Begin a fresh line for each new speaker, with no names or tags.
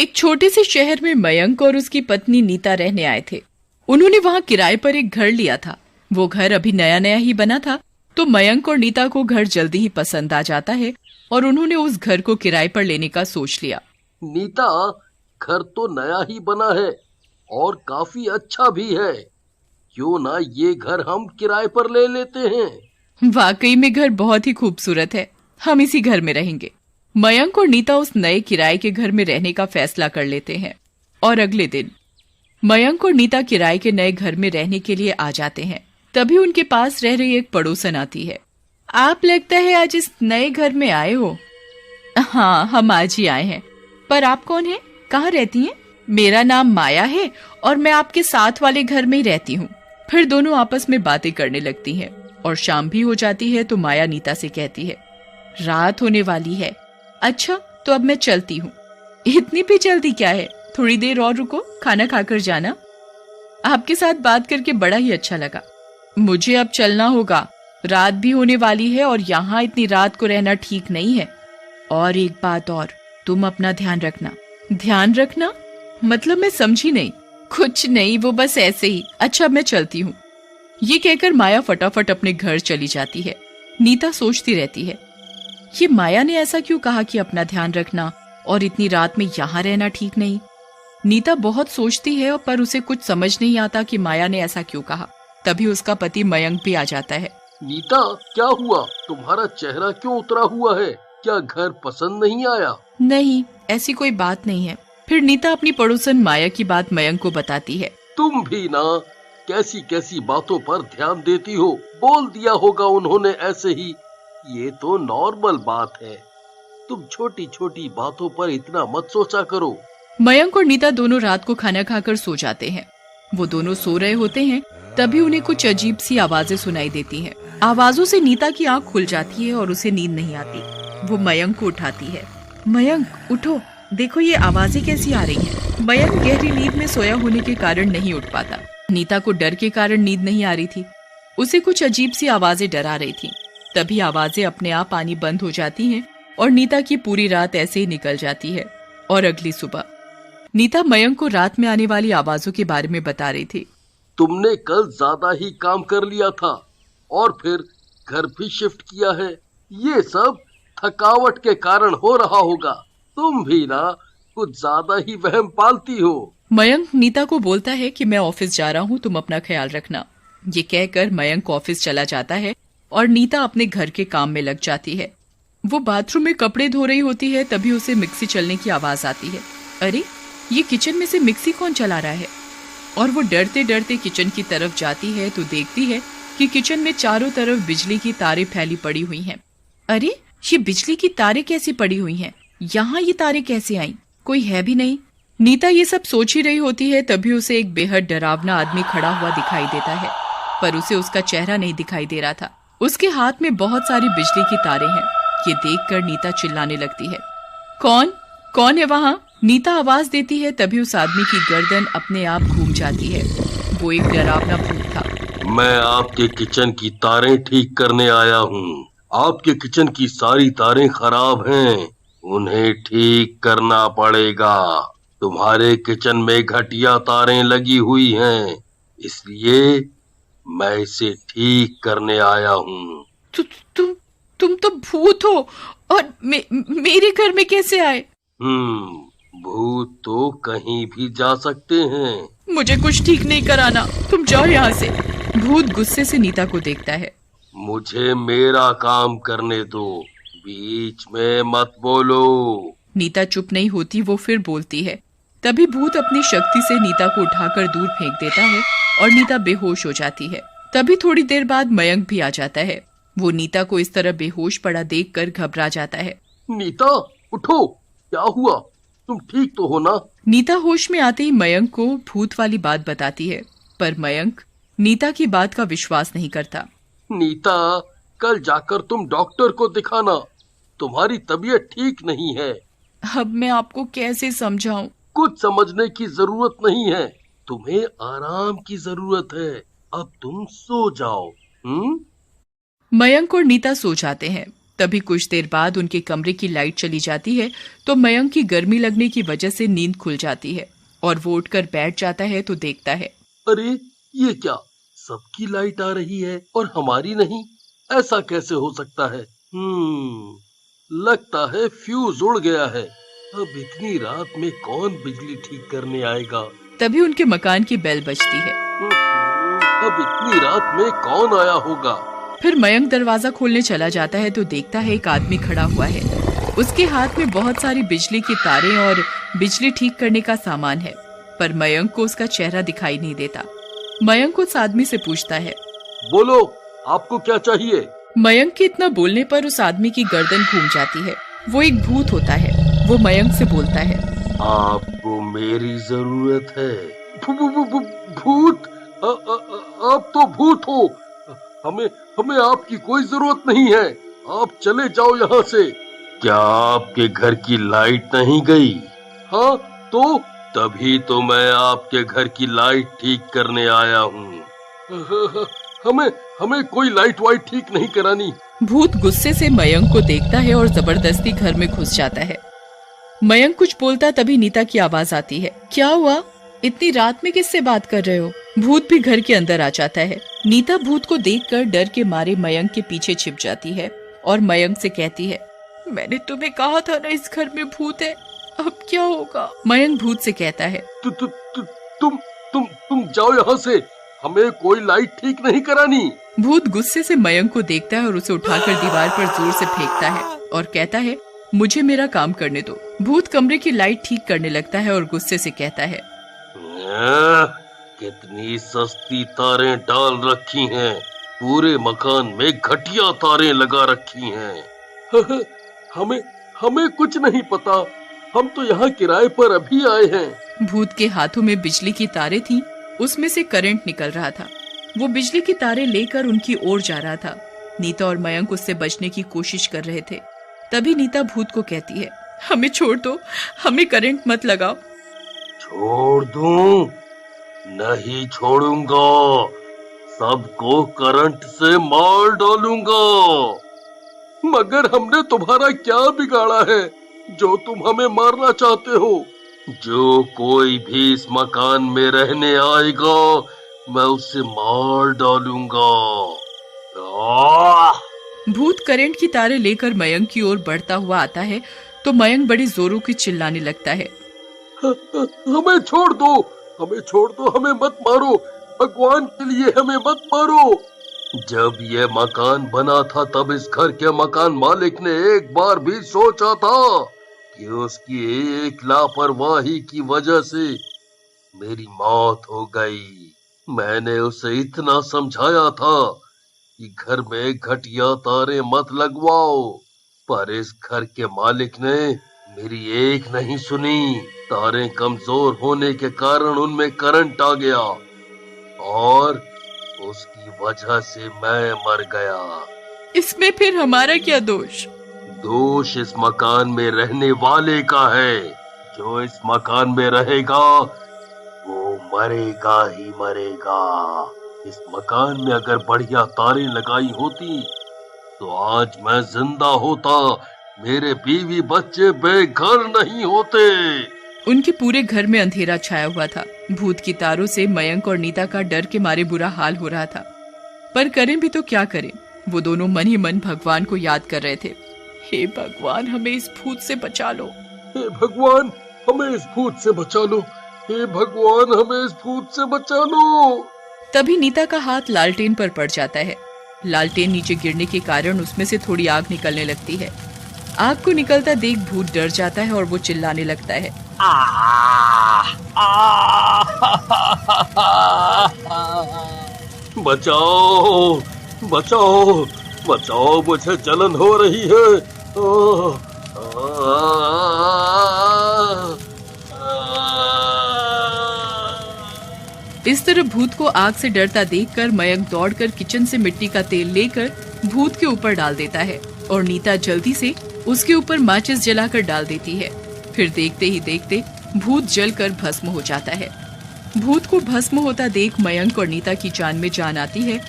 एक छोटे से शहर में मयंक और उसकी पत्नी नीता रहने आए थे। उन्होंने वहां किराए पर एक घर लिया था। वो घर अभी नया नया ही बना था, तो मयंक और नीता को घर जल्दी ही पसंद आ जाता है और उन्होंने उस घर को किराए पर लेने का सोच लिया।
नीता, घर तो नया ही बना है और काफी अच्छा भी है। क्यों ना ये घर हम किराए पर ले लेते हैं।
वाकई में घर बहुत ही खूबसूरत है, हम इसी घर में रहेंगे। मयंक और नीता उस नए किराए के घर में रहने का फैसला कर लेते हैं और अगले दिन मयंक और नीता किराए के नए घर में रहने के लिए आ जाते हैं। तभी उनके पास रह रही एक पड़ोसन आती है। आप लगता है आज इस नए घर में आए हो? हाँ, हम आज ही आए हैं। पर आप कौन हैं? कहाँ रहती हैं? मेरा नाम माया है और मैं आपके साथ वाले घर में ही रहती हूँ। फिर दोनों आपस में बातें करने लगती हैं और शाम भी हो जाती है तो माया नीता से कहती है, रात होने वाली है। अच्छा, तो अब मैं चलती हूँ। इतनी भी जल्दी क्या है? थोड़ी देर और रुको, खाना खाकर जाना। आपके साथ बात करके बड़ा ही अच्छा लगा। मुझे अब चलना होगा, रात भी होने वाली है और यहाँ इतनी रात को रहना ठीक नहीं है। और एक बात और, तुम अपना ध्यान रखना। ध्यान रखना मतलब मैं समझी नहीं। कुछ नहीं, वो बस ऐसे ही। अच्छा, मैं चलती हूँ। ये कहकर माया फटाफट अपने घर चली जाती है। नीता सोचती रहती है, ये माया ने ऐसा क्यों कहा कि अपना ध्यान रखना और इतनी रात में यहाँ रहना ठीक नहीं। नीता बहुत सोचती है पर उसे कुछ समझ नहीं आता कि माया ने ऐसा क्यों कहा। तभी उसका पति मयंक भी आ जाता है।
नीता, क्या हुआ? तुम्हारा चेहरा क्यों उतरा हुआ है? क्या घर पसंद नहीं आया?
नहीं, ऐसी कोई बात नहीं है। फिर नीता अपनी पड़ोसन माया की बात मयंक को बताती है।
तुम भी ना कैसी कैसी बातों पर ध्यान देती हो। बोल दिया होगा उन्होंने ऐसे ही। ये तो नॉर्मल बात है। तुम छोटी छोटी बातों पर इतना मत सोचा करो।
मयंक और नीता दोनों रात को खाना खाकर सो जाते हैं। वो दोनों सो रहे होते हैं, तभी उन्हें कुछ अजीब सी आवाजें सुनाई देती हैं। आवाजों से नीता की आंख खुल जाती है और उसे नींद नहीं आती। वो मयंक को उठाती है। मयंक, उठो, देखो ये आवाजें कैसी आ रही हैं। मयंक गहरी नींद में सोया होने के कारण नहीं उठ पाता। नीता को डर के कारण नींद नहीं आ रही थी। उसे कुछ अजीब सी आवाजें डरा रही थी। तभी आवाजें अपने आप आनी बंद हो जाती हैं और नीता की पूरी रात ऐसे ही निकल जाती है। और अगली सुबह नीता मयंक को रात में आने वाली आवाजों के बारे में बता रही थी।
तुमने कल ज्यादा ही काम कर लिया था और फिर घर भी शिफ्ट किया है। ये सब थकावट के कारण हो रहा होगा। तुम भी ना कुछ ज्यादा ही वहम पालती हो।
मयंक नीता को बोलता है कि मैं ऑफिस जा रहा हूँ, तुम अपना ख्याल रखना। ये कहकर मयंक ऑफिस चला जाता है और नीता अपने घर के काम में लग जाती है। वो बाथरूम में कपड़े धो रही होती है, तभी उसे मिक्सी चलने की आवाज आती है। अरे, ये किचन में से मिक्सी कौन चला रहा है? और वो डरते डरते किचन की तरफ जाती है तो देखती है कि किचन में चारों तरफ बिजली की तारें फैली पड़ी हुई हैं। अरे, ये बिजली की तारें कैसी पड़ी हुई हैं? यहाँ ये तारें कैसे आईं? कोई है भी नहीं। नीता ये सब सोच ही रही होती है, तभी उसे एक बेहद डरावना आदमी खड़ा हुआ दिखाई देता है, पर उसे उसका चेहरा नहीं दिखाई दे रहा था। उसके हाथ में बहुत सारी बिजली की तारें हैं। ये देखकर नीता चिल्लाने लगती है, कौन कौन है वहाँ? नीता आवाज देती है, तभी उस आदमी की गर्दन अपने आप घूम जाती है। वो एक डरावना भूत था।
मैं आपके किचन की तारें ठीक करने आया हूँ। आपके किचन की सारी तारें खराब हैं, उन्हें ठीक करना पड़ेगा। तुम्हारे किचन में घटिया तारें लगी हुई हैं, इसलिए मैं इसे ठीक करने आया हूँ।
तु, तुम तुम तो भूत हो और मेरे घर में कैसे आए?
भूत तो कहीं भी जा सकते हैं।
मुझे कुछ ठीक नहीं कराना, तुम जाओ यहाँ से। भूत गुस्से से नीता को देखता है।
मुझे मेरा काम करने दो, बीच में मत बोलो।
नीता चुप नहीं होती, वो फिर बोलती है। तभी भूत अपनी शक्ति से नीता को उठाकर दूर फेंक देता है और नीता बेहोश हो जाती है। तभी थोड़ी देर बाद मयंक भी आ जाता है। वो नीता को इस तरह बेहोश पड़ा देखकर घबरा जाता है।
नीता, उठो, क्या हुआ? तुम ठीक तो हो ना?
नीता होश में आते ही मयंक को भूत वाली बात बताती है, पर मयंक नीता की बात का विश्वास नहीं करता।
नीता, कल जाकर तुम डॉक्टर को दिखाना, तुम्हारी तबीयत ठीक नहीं है।
अब मैं आपको कैसे समझाऊं?
कुछ समझने की जरूरत नहीं है, तुम्हें आराम की जरूरत है। अब तुम सो जाओ।
मयंक और नीता सो जाते हैं। तभी कुछ देर बाद उनके कमरे की लाइट चली जाती है तो मयंक की गर्मी लगने की वजह से नींद खुल जाती है और वो उठकर बैठ जाता है तो देखता है,
अरे ये क्या, सबकी लाइट आ रही है और हमारी नहीं, ऐसा कैसे हो सकता है? लगता है फ्यूज उड़ गया है। अब इतनी रात में कौन बिजली ठीक करने आएगा?
तभी उनके मकान की बेल बजती है।
अब इतनी रात में कौन आया होगा?
फिर मयंक दरवाजा खोलने चला जाता है तो देखता है एक आदमी खड़ा हुआ है। उसके हाथ में बहुत सारी बिजली की तारें और बिजली ठीक करने का सामान है, पर मयंक को उसका चेहरा दिखाई नहीं देता। मयंक उस आदमी से पूछता है,
बोलो, आपको क्या चाहिए?
मयंक के इतना बोलने पर उस आदमी की गर्दन घूम जाती है। वो एक भूत होता है। वो मयंक से बोलता है,
आपको मेरी जरूरत है। भूत? आप तो भूत हो। हमें आपकी कोई जरूरत नहीं है। आप चले जाओ यहाँ से। क्या आपके घर की लाइट नहीं गई? हाँ तो तभी तो मैं आपके घर की लाइट ठीक करने आया हूँ। हमें कोई लाइट वाइट ठीक नहीं करानी।
भूत गुस्से से मयंक को देखता है और जबरदस्ती घर में घुस जाता है। मयंक कुछ बोलता तभी नीता की आवाज आती है, क्या हुआ? इतनी रात में किससे बात कर रहे हो? भूत भी घर के अंदर आ जाता है। नीता भूत को देखकर डर के मारे मयंक के पीछे छिप जाती है और मयंक से कहती है, मैंने तुम्हें कहा था ना इस घर में भूत है, अब क्या होगा? मयंक भूत से कहता है,
तुम जाओ यहाँ से, हमें कोई लाइट ठीक नहीं करानी।
भूत गुस्से से मयंक को देखता है और उसे उठाकर दीवार पर जोर से फेंकता है और कहता है, मुझे मेरा काम करने दो। भूत कमरे की लाइट ठीक करने लगता है और गुस्से से कहता है,
कितनी सस्ती तारें डाल रखी हैं, पूरे मकान में घटिया तारें लगा रखी हैं। हमें कुछ नहीं पता, हम तो यहाँ किराए पर अभी आए हैं।
भूत के हाथों में बिजली की तारें थीं, उसमें से करंट निकल रहा था। वो बिजली की तारें लेकर उनकी ओर जा रहा था। नीता और मयंक उससे बचने की कोशिश कर रहे थे। तभी नीता भूत को कहती है, हमें छोड़ दो, हमें करंट मत लगाओ।
छोड़ दूं? नहीं छोड़ूंगा, सबको करंट से मार डालूंगा। मगर हमने तुम्हारा क्या बिगाड़ा है जो तुम हमें मारना चाहते हो? जो कोई भी इस मकान में रहने आएगा मैं उसे मार डालूंगा।
भूत करंट की तारें लेकर मयंक की ओर बढ़ता हुआ आता है तो मयंक बड़ी जोरों की चिल्लाने लगता है,
हमें छोड़ दो, हमें छोड़ दो, हमें मत मारो, भगवान के लिए हमें मत मारो। जब ये मकान बना था तब इस घर के मकान मालिक ने एक बार भी सोचा था कि उसकी एक लापरवाही की वजह से मेरी मौत हो गई। मैंने उसे इतना समझाया था कि घर में घटिया तारे मत लगवाओ, पर इस घर के मालिक ने मेरी एक नहीं सुनी। तारें कमजोर होने के कारण उनमें करंट आ गया और उसकी वजह से मैं मर गया।
इसमें फिर हमारा क्या दोष?
दोष इस मकान में रहने वाले का है। जो इस मकान में रहेगा वो मरेगा ही मरेगा। इस मकान में अगर बढ़िया तारें लगाई होती तो आज मैं जिंदा होता, मेरे बीवी बच्चे बेघर नहीं होते।
उनके पूरे घर में अंधेरा छाया हुआ था। भूत की तारों से मयंक और नीता का डर के मारे बुरा हाल हो रहा था, पर करें भी तो क्या करें? वो दोनों मन ही मन भगवान को याद कर रहे थे। हे भगवान, हमें इस भूत से बचा लो।
हे भगवान, हमें इस भूत से बचा लो। हे भगवान, हमें इस भूत से बचा लो।
तभी नीता का हाथ लालटेन पर पड़ जाता है। लालटेन नीचे गिरने के कारण उसमें से थोड़ी आग निकलने लगती है। आग को निकलता देख भूत डर जाता है और वो चिल्लाने लगता है,
बचाओ बचाओ बचाओ, मुझे जलन हो रही है।
इस तरह भूत को आग से डरता देखकर मयंक दौड़कर किचन से मिट्टी का तेल लेकर भूत के ऊपर डाल देता है और नीता जल्दी से उसके ऊपर माचिस जलाकर डाल देती है। फिर देखते ही देखते भूत जलकर भस्म हो जाता है। भूत को भस्म होता देख मयंक और नीता की जान में जान आती है